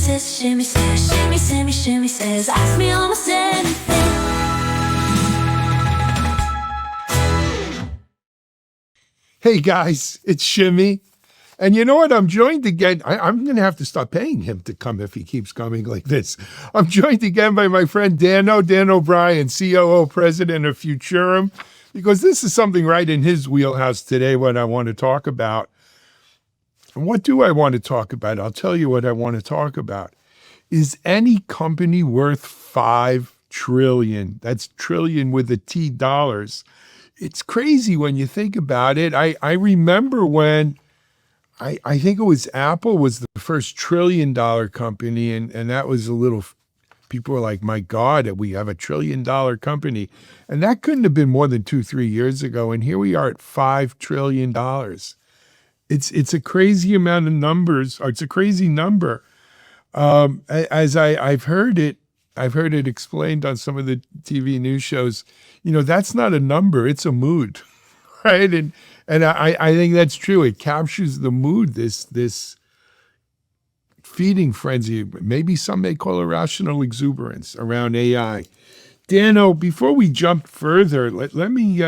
says, Shimmy says, Shimmy, Shimmy, Shimmy says, ask me almost anything. Hey guys, it's Shimmy. And you know what? I'm joined again. I'm going to have to start paying him to come if he keeps coming like this. I'm joined again by my friend Dan O'Brien, COO, President of Futurum, because this is something right in his wheelhouse today, what I want to talk about. And what do I want to talk about? I'll tell you what I want to talk about. Is any company worth 5 trillion? That's trillion with a T dollars. It's crazy when you think about it. I remember when I think it was Apple was the first $1 trillion company, and that was a little, people were like, my God, we have a $1 trillion company. And that couldn't have been more than 2-3 years ago. And here we are at $5 trillion. It's a crazy amount of numbers, or it's a crazy number. As I've heard it explained on some of the TV news shows, that's not a number, it's a mood, right? And I think that's true. It captures the mood, this feeding frenzy, maybe some may call irrational exuberance around AI. Dano, before we jump further, let me,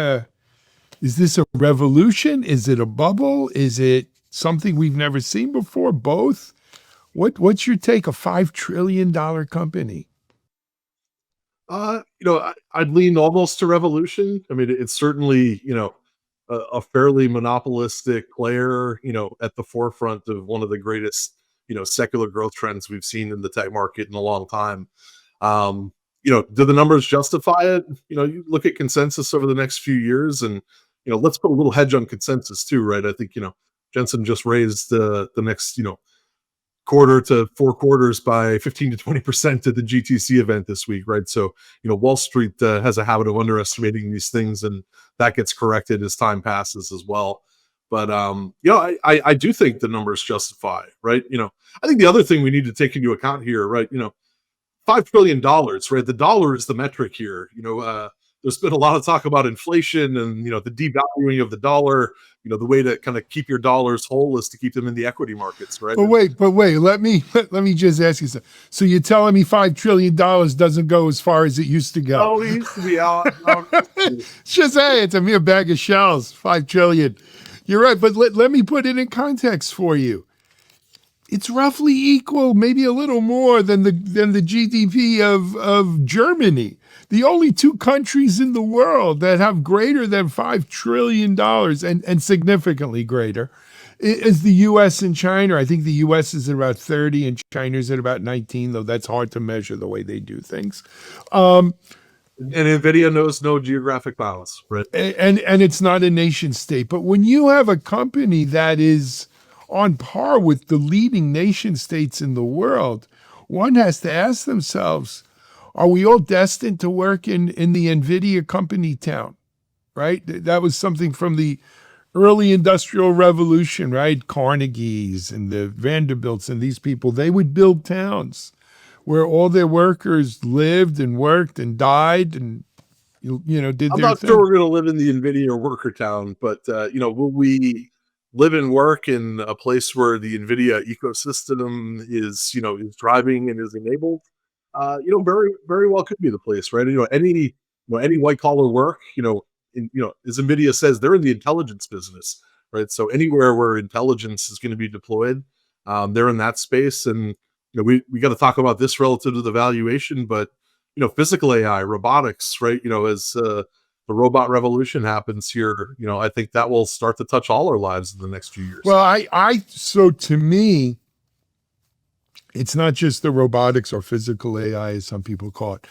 is this a revolution? Is it a bubble? Is it something we've never seen before? Both? What's your take? A $5 trillion company? I'd lean almost to revolution. I mean, it's certainly, a fairly monopolistic player, at the forefront of one of the greatest, secular growth trends we've seen in the tech market in a long time. Do the numbers justify it? You look at consensus over the next few years and, let's put a little hedge on consensus too, right? I think, Jensen just raised the next, quarter to 4 quarters by 15 to 20% at the GTC event this week, right? So, Wall Street has a habit of underestimating these things, and that gets corrected as time passes as well. But, I do think the numbers justify, right? I think the other thing we need to take into account here, right? $5 trillion, right? The dollar is the metric here. There's been a lot of talk about inflation and, the devaluing of the dollar. The way to kind of keep your dollars whole is to keep them in the equity markets, right? But wait, let me just ask you something. So you're telling me $5 trillion doesn't go as far as it used to go? Oh, it used to be out. It's just, hey, it's a mere bag of shells, 5 trillion. You're right, but let me put it in context for you. It's roughly equal, maybe a little more than the GDP of Germany. The only 2 countries in the world that have greater than $5 trillion and significantly greater is the U.S. and China. I think the U.S. is at about 30 and China's at about 19, though that's hard to measure the way they do things. And NVIDIA knows no geographic bounds, right? And it's not a nation state. But when you have a company that is on par with the leading nation states in the world, one has to ask themselves, are we all destined to work in the NVIDIA company town, right? That was something from the early industrial revolution, right? Carnegie's and the Vanderbilts and these people, they would build towns where all their workers lived and worked and died and, did their thing. I'm not sure we're going to live in the NVIDIA worker town, but, will we live and work in a place where the NVIDIA ecosystem is driving and is enabled? Very, very well could be the place, right? Any white collar work, as NVIDIA says, they're in the intelligence business, right? So anywhere where intelligence is going to be deployed, they're in that space. And, we got to talk about this relative to the valuation, but, physical AI, robotics, right? As the robot revolution happens here, I think that will start to touch all our lives in the next few years. Well, so to me, it's not just the robotics or physical AI, as some people call it.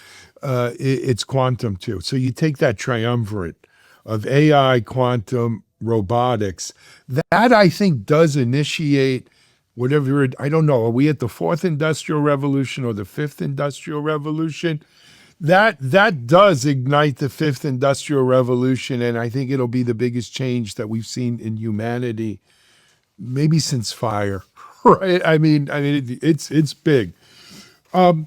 It's quantum too. So you take that triumvirate of AI, quantum, robotics. That I think does initiate whatever, I don't know, are we at the 4th industrial revolution or the 5th industrial revolution? That does ignite the 5th industrial revolution, and I think it'll be the biggest change that we've seen in humanity, maybe since fire. Right? I mean, it's big. But,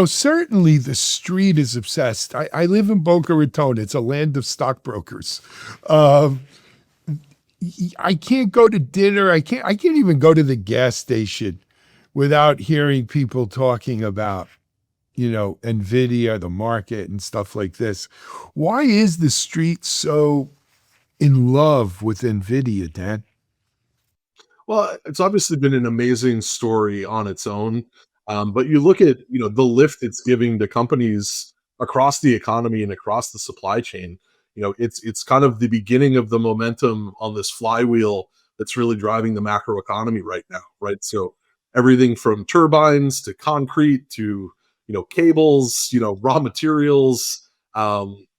certainly the street is obsessed. I live in Boca Raton. It's a land of stockbrokers. I can't go to dinner. I can't even go to the gas station without hearing people talking about, NVIDIA, the market, and stuff like this. Why is the street so in love with NVIDIA, Dan? Well, it's obviously been an amazing story on its own. But you look at, the lift it's giving to companies across the economy and across the supply chain. It's kind of the beginning of the momentum on this flywheel that's really driving the macro economy right now, right? So everything from turbines to concrete to, cables, raw materials.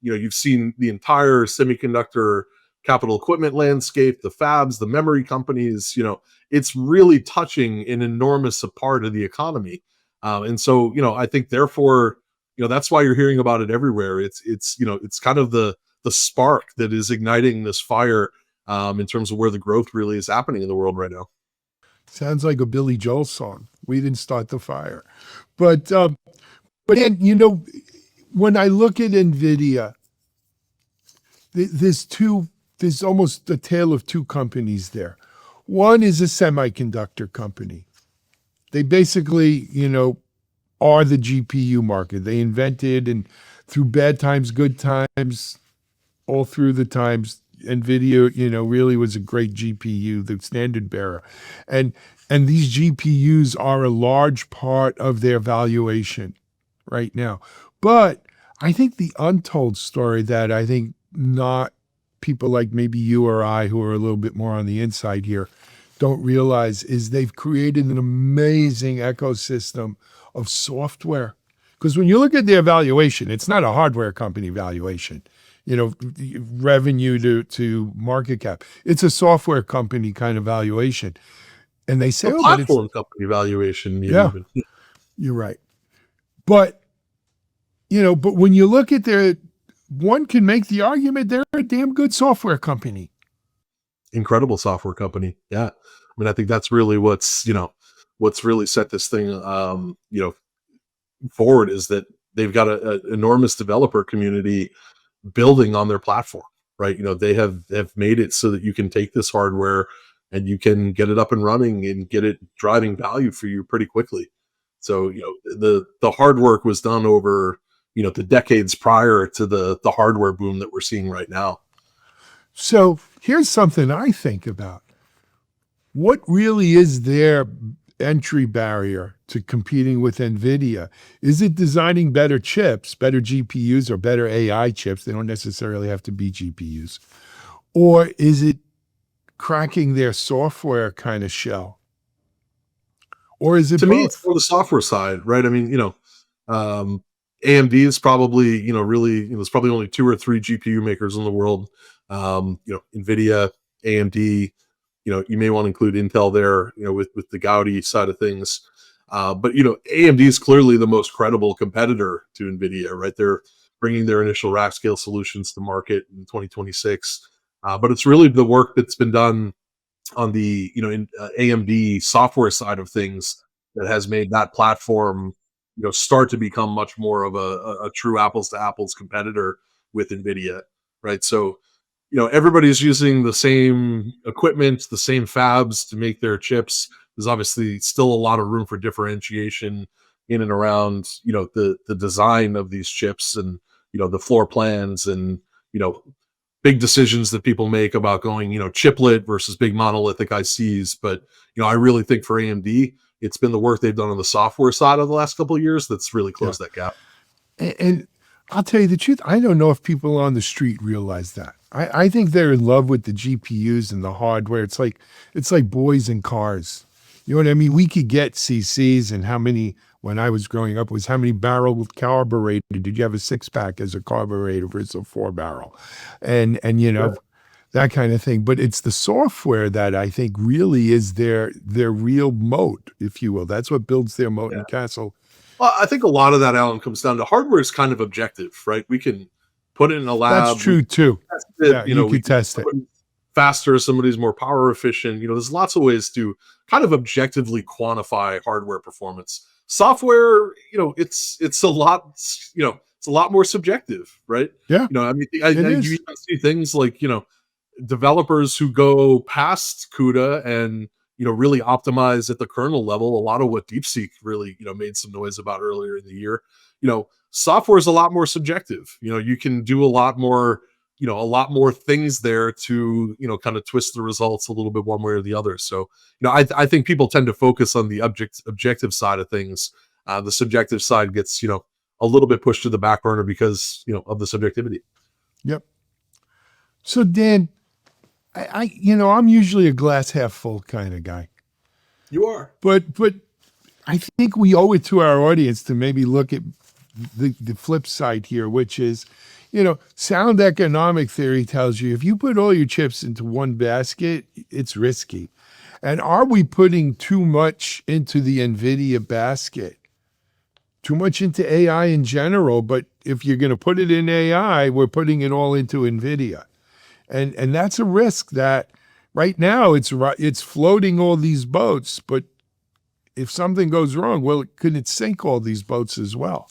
You've seen the entire semiconductor capital equipment landscape, the fabs, the memory companies, it's really touching an enormous part of the economy. And so, I think therefore, that's why you're hearing about it everywhere. It's kind of the spark that is igniting this fire in terms of where the growth really is happening in the world right now. Sounds like a Billy Joel song. We didn't start the fire. But Dan, when I look at NVIDIA, there's almost a tale of two companies there. One is a semiconductor company. They basically, are the GPU market. They invented, and through bad times, good times, all through the times, NVIDIA, really was a great GPU, the standard bearer. And these GPUs are a large part of their valuation right now. But I think the untold story that I think not people like maybe you or I, who are a little bit more on the inside here, don't realize is they've created an amazing ecosystem of software. Because when you look at their valuation, it's not a hardware company valuation, revenue to market cap. It's a software company kind of valuation. And they say, A but it's, platform company valuation, yeah, even. you're right. But, but when you look at one can make the argument they're a damn good software company. Incredible software company. Yeah. I mean, I think that's really what's really set this thing, forward, is that they've got an enormous developer community building on their platform, right? They have made it so that you can take this hardware and you can get it up and running and get it driving value for you pretty quickly. So, the hard work was done over, the decades prior to the hardware boom that we're seeing right now. So here's something I think about. What really is their entry barrier to competing with NVIDIA? Is it designing better chips, better GPUs, or better AI chips? They don't necessarily have to be GPUs. Or is it cracking their software kind of shell? Or is it To me, it's both? more the software side, right? I mean, AMD is probably, really, there's probably only 2 or 3 GPU makers in the world. NVIDIA, AMD, you may want to include Intel there, with the Gaudi side of things. But, AMD is clearly the most credible competitor to NVIDIA, right? They're bringing their initial rack scale solutions to market in 2026. But it's really the work that's been done on the, AMD software side of things that has made that platform, start to become much more of a true apples to apples competitor with NVIDIA, right? So, everybody's using the same equipment, the same fabs to make their chips. There's obviously still a lot of room for differentiation in and around, the design of these chips and, the floor plans and, big decisions that people make about going, chiplet versus big monolithic ICs. But, I really think for AMD, it's been the work they've done on the software side of the last couple of years that's really Yeah. closed that gap. And I'll tell you the truth, I don't know if people on the street realize that. I think they're in love with the GPUs and the hardware. It's like boys in cars. You know what I mean? We could get CCs, and how many when I was growing up was how many barrel carburetor did you have a 6-pack as a carburetor versus a 4-barrel? And Sure. that kind of thing. But it's the software that I think really is their real moat, if you will. That's what builds their moat Yeah. and castle. Well, I think a lot of that, Alan, comes down to hardware is kind of objective, right? We can put it in a That's lab, we true can too. test it, Yeah, you we could can test it. somebody's faster, somebody's more power efficient. There's lots of ways to kind of objectively quantify hardware performance. Software, it's a lot, it's a lot more subjective, right? Yeah, I mean, it you is. even see things like, developers who go past CUDA and really optimize at the kernel level. A lot of what DeepSeek really, made some noise about earlier in the year. Software is a lot more subjective. You can do a lot more, a lot more things there to, kind of twist the results a little bit one way or the other. So, I think people tend to focus on the objective side of things. The subjective side gets, a little bit pushed to the back burner because, of the subjectivity. Yep. So Dan, I'm usually a glass half full kind of guy, You are. but I think we owe it to our audience to maybe look at the flip side here, which is, sound economic theory tells you if you put all your chips into one basket, it's risky. And are we putting too much into the NVIDIA basket? Too much into AI in general, but if you're going to put it in AI, we're putting it all into NVIDIA. And that's a risk that right now it's floating all these boats, but if something goes wrong, well, could it sink all these boats as well?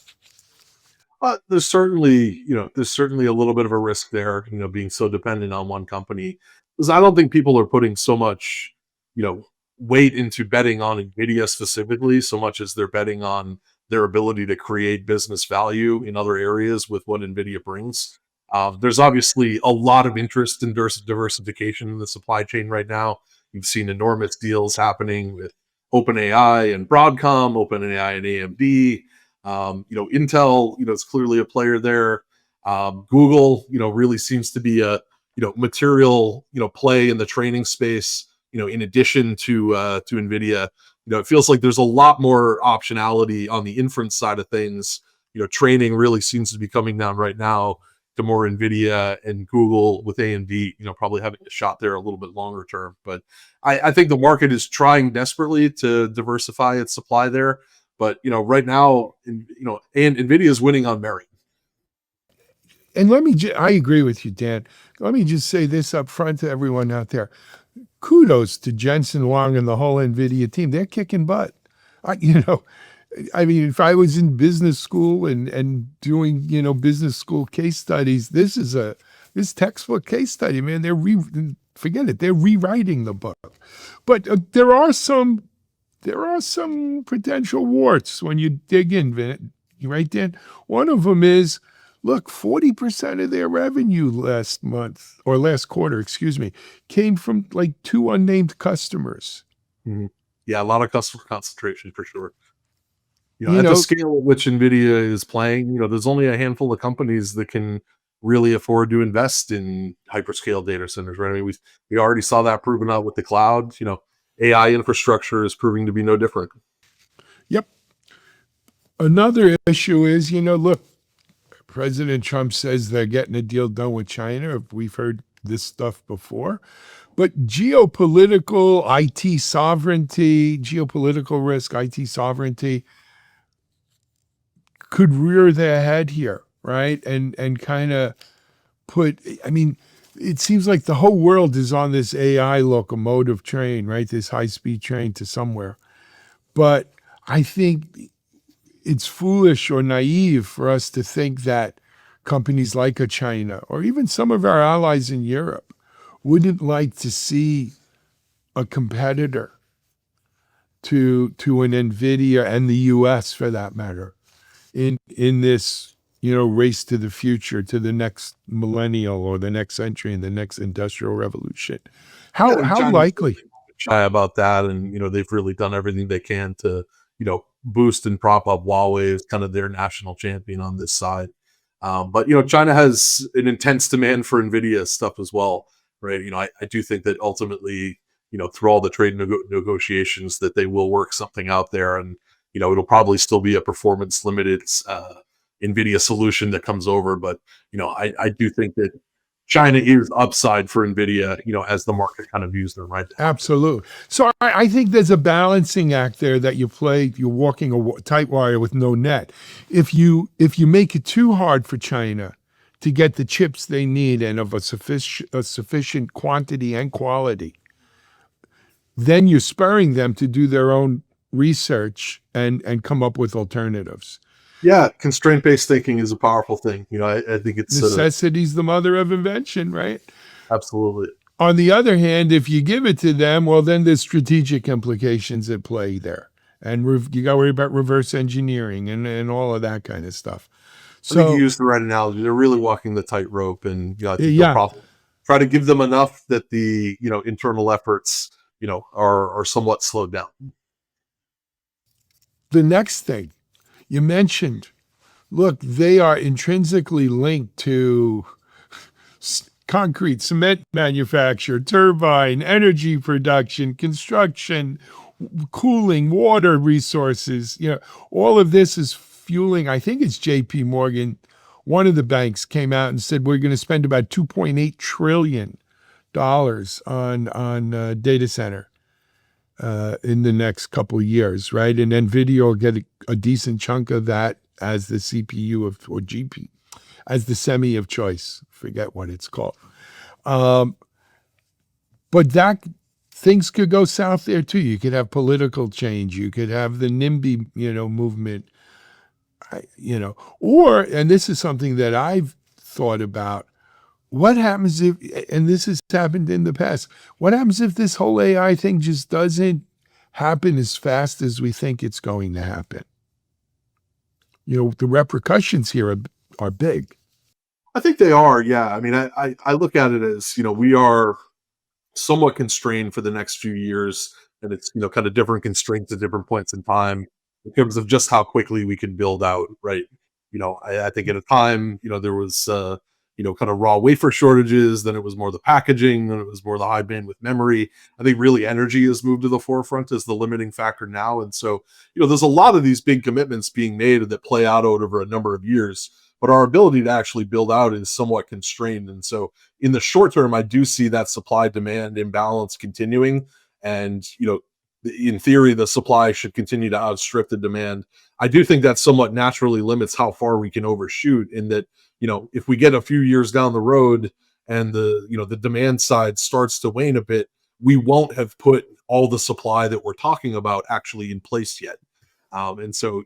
There's certainly, a little bit of a risk there, being so dependent on one company. Because I don't think people are putting so much, weight into betting on NVIDIA specifically, so much as they're betting on their ability to create business value in other areas with what NVIDIA brings. There's obviously a lot of interest in diversification in the supply chain right now. You've seen enormous deals happening with OpenAI and Broadcom, OpenAI and AMD. Intel, is clearly a player there. Google, really seems to be a, material, play in the training space, in addition to NVIDIA. It feels like there's a lot more optionality on the inference side of things. Training really seems to be coming down right now to more NVIDIA and Google with AMD, probably having a shot there a little bit longer term. But I think the market is trying desperately to diversify its supply there. But, right now, and NVIDIA is winning on merit. And I agree with you, Dan. Let me just say this up front to everyone out there. Kudos to Jensen Huang and the whole NVIDIA team. They're kicking butt. If I was in business school and doing, business school case studies, this textbook case study, man, forget it. They're rewriting the book. But there are some potential warts when you dig in, right, Dan? One of them is, look, 40% of their revenue last quarter, came from like 2 unnamed customers. Mm-hmm. Yeah, a lot of customer concentration for sure. At the scale at which NVIDIA is playing, there's only a handful of companies that can really afford to invest in hyperscale data centers, right? I mean, we already saw that proven out with the cloud. AI infrastructure is proving to be no different. Yep. Another issue is, look, President Trump says they're getting a deal done with China. We've heard this stuff before. But geopolitical IT sovereignty, geopolitical risk, IT sovereignty could rear their head here, right? And kind of it seems like the whole world is on this AI locomotive train, right? This high-speed train to somewhere. But I think it's foolish or naive for us to think that companies like a China or even some of our allies in Europe wouldn't like to see a competitor to an NVIDIA and the US for that matter in this race to the future, to the next millennial or the next century and the next industrial revolution. How likely? Shy about that, and they've really done everything they can to boost and prop up Huawei as kind of their national champion on this side. But China has an intense demand for NVIDIA stuff as well, right? I do think that ultimately, through all the trade negotiations, that they will work something out there, and it'll probably still be a performance limited NVIDIA solution that comes over. But I do think that China is upside for NVIDIA, as the market kind of views them right now. Absolutely. So I think there's a balancing act there that you're walking a tight wire with no net. If you make it too hard for China to get the chips they need and of a sufficient quantity and quality, then you're spurring them to do their own research and come up with alternatives. Yeah, constraint-based thinking is a powerful thing. I think it's necessity's the mother of invention, right? Absolutely. On the other hand, if you give it to them, well, then there's strategic implications at play there. And you got to worry about reverse engineering and all of that kind of stuff. I think you So, used the right analogy. They're really walking the tightrope, and I think they'll yeah, probably try to give them enough that the internal efforts are somewhat slowed down. the next thing you mentioned, look, they are intrinsically linked to concrete, cement manufacture, turbine, energy production, construction, cooling, water resources. All of this is fueling. I think it's J.P. Morgan. One of the banks came out and said we're going to spend about $2.8 trillion on data center in the next couple of years, right? And NVIDIA will get a decent chunk of that as the CPU or GP, as the semi of choice. Forget what it's called. But things could go south there too. You could have political change. You could have the NIMBY, movement. And this is something that I've thought about. What happens if, and this has happened in the past, what happens if this whole AI thing just doesn't happen as fast as we think it's going to happen? The repercussions here are big. I think they are. Yeah. I mean, I look at it as, we are somewhat constrained for the next few years, and it's, kind of different constraints at different points in time in terms of just how quickly we can build out. Right. I think at a time, there was, kind of raw wafer shortages, then it was more the packaging, then it was more the high bandwidth memory. I think really energy has moved to the forefront as the limiting factor now. And so, there's a lot of these big commitments being made that play out over a number of years, but our ability to actually build out is somewhat constrained. And so in the short term, I do see that supply demand imbalance continuing. And, in theory, the supply should continue to outstrip the demand. I do think that somewhat naturally limits how far we can overshoot, in that, if we get a few years down the road and the demand side starts to wane a bit, we won't have put all the supply that we're talking about actually in place yet. And so,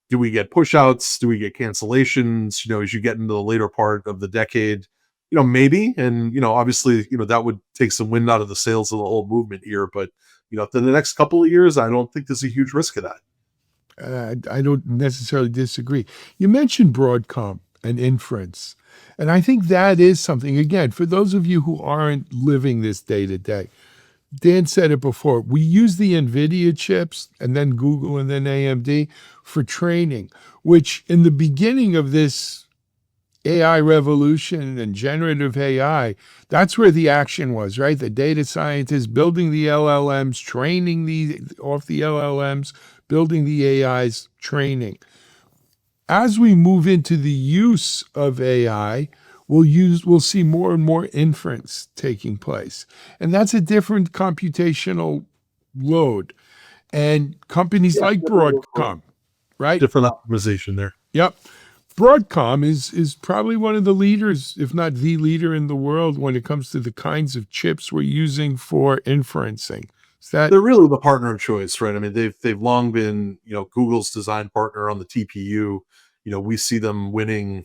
do we get pushouts? Do we get cancellations? As you get into the later part of the decade, maybe. And, obviously, that would take some wind out of the sails of the whole movement here. But, in the next couple of years, I don't think there's a huge risk of that. I don't necessarily disagree. You mentioned Broadcom and inference. And I think that is something, again, for those of you who aren't living this day to day, Dan said it before, we use the NVIDIA chips and then Google and then AMD for training, which in the beginning of this AI revolution and generative AI, that's where the action was, right? The data scientists building the LLMs, training off the LLMs, building the AIs, training. As we move into the use of AI, we'll see more and more inference taking place. And that's a different computational load. And companies like Broadcom, right? Different optimization there. Yep. Broadcom is probably one of the leaders, if not the leader in the world when it comes to the kinds of chips we're using for inferencing. They're really the partner of choice, right? I mean, they've long been, Google's design partner on the TPU. We see them winning,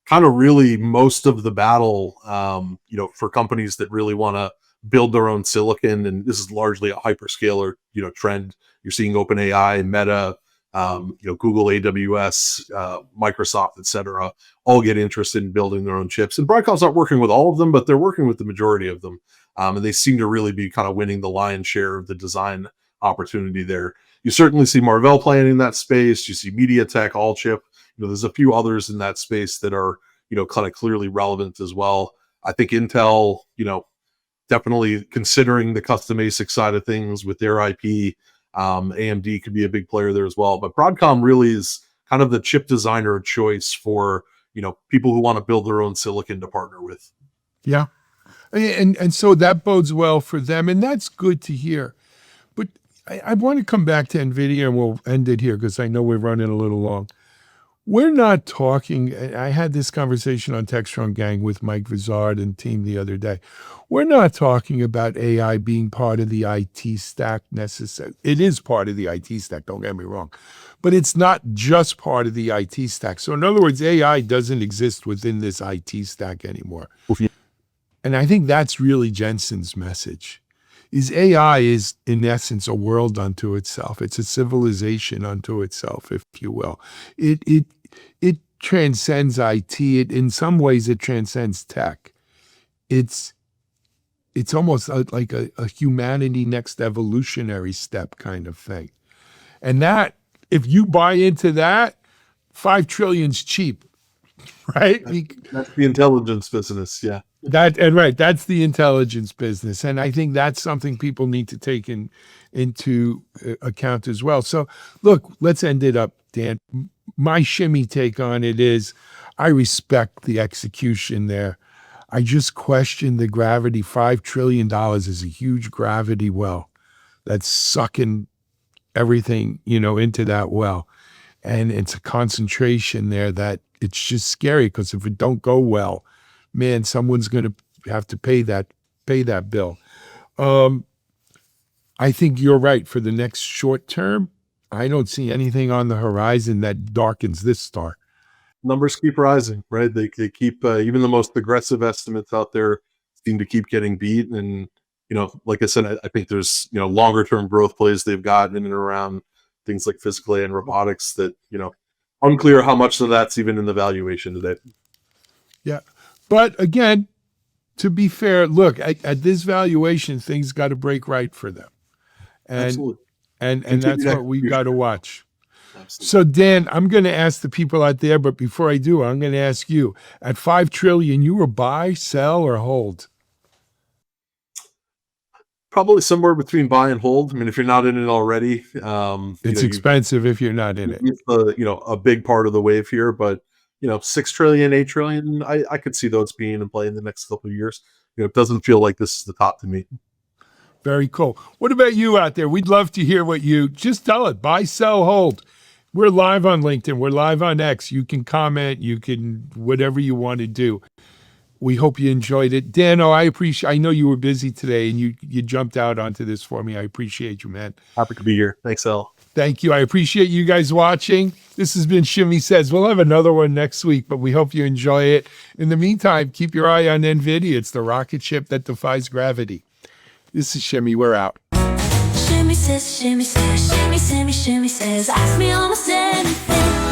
kind of really most of the battle, for companies that really want to build their own silicon. And this is largely a hyperscaler, trend. You're seeing OpenAI, Meta, Google, AWS, Microsoft, et cetera, all get interested in building their own chips. And Broadcom's not working with all of them, but they're working with the majority of them. And they seem to really be kind of winning the lion's share of the design opportunity there. You certainly see Marvell playing in that space. You see MediaTek, Allchip. There's a few others in that space that are, kind of clearly relevant as well. I think Intel, definitely considering the custom ASIC side of things with their IP. AMD could be a big player there as well. But Broadcom really is kind of the chip designer of choice for, people who want to build their own silicon to partner with. Yeah. And so that bodes well for them, and that's good to hear. But I want to come back to NVIDIA, and we'll end it here because I know we're running a little long. We're not talking, I had this conversation on Textron Gang with Mike Vizard and team the other day. We're not talking about AI being part of the IT stack necessarily. It is part of the IT stack, don't get me wrong. But it's not just part of the IT stack. So in other words, AI doesn't exist within this IT stack anymore. And I think that's really Jensen's message. Is AI is in essence a world unto itself. It's a civilization unto itself, if you will. It transcends IT. In some ways it transcends tech. It's almost like a humanity next evolutionary step kind of thing. And that, if you buy into that, 5 trillion's cheap, right? That's the intelligence business. Yeah. That's the intelligence business. And I think that's something people need to take into account as well. So look, let's end it up, Dan. My shimmy take on it is I respect the execution there. I just question the gravity. $5 trillion is a huge gravity well that's sucking everything, into that well. And it's a concentration there that it's just scary, because if it don't go well, man, someone's going to have to pay that bill. I think you're right. For the next short term, I don't see anything on the horizon that darkens this star. Numbers keep rising, right? They keep, even the most aggressive estimates out there seem to keep getting beat. And, like I said, I think there's, longer term growth plays they've got in and around things like physical AI and robotics that, unclear how much of that's even in the valuation today. Yeah. But again, to be fair, look, at this valuation, things got to break right for them. And, Absolutely. And that's what we got to watch. Absolutely. So Dan, I'm going to ask the people out there, but before I do, I'm going to ask you, at 5 trillion, you were buy, sell, or hold? Probably somewhere between buy and hold. I mean, if you're not in it already, It's expensive if you're not in it. It's a big part of the wave here, but 6 trillion, 8 trillion, I could see those being in play in the next couple of years. It doesn't feel like this is the top to me. Very cool. What about you out there? We'd love to hear what you, just tell it, buy, sell, hold. We're live on LinkedIn. We're live on X. You can comment. You can, whatever you want to do. We hope you enjoyed it. Dano, I know you were busy today and you jumped out onto this for me. I appreciate you, man. Happy to be here. Thanks, Al. Thank you. I appreciate you guys watching. This has been Shimmy Says. We'll have another one next week, but we hope you enjoy it. In the meantime, keep your eye on NVIDIA. It's the rocket ship that defies gravity. This is Shimmy. We're out. Shimmy says, shimmy says, shimmy, shimmy, shimmy says, ask me almost anything.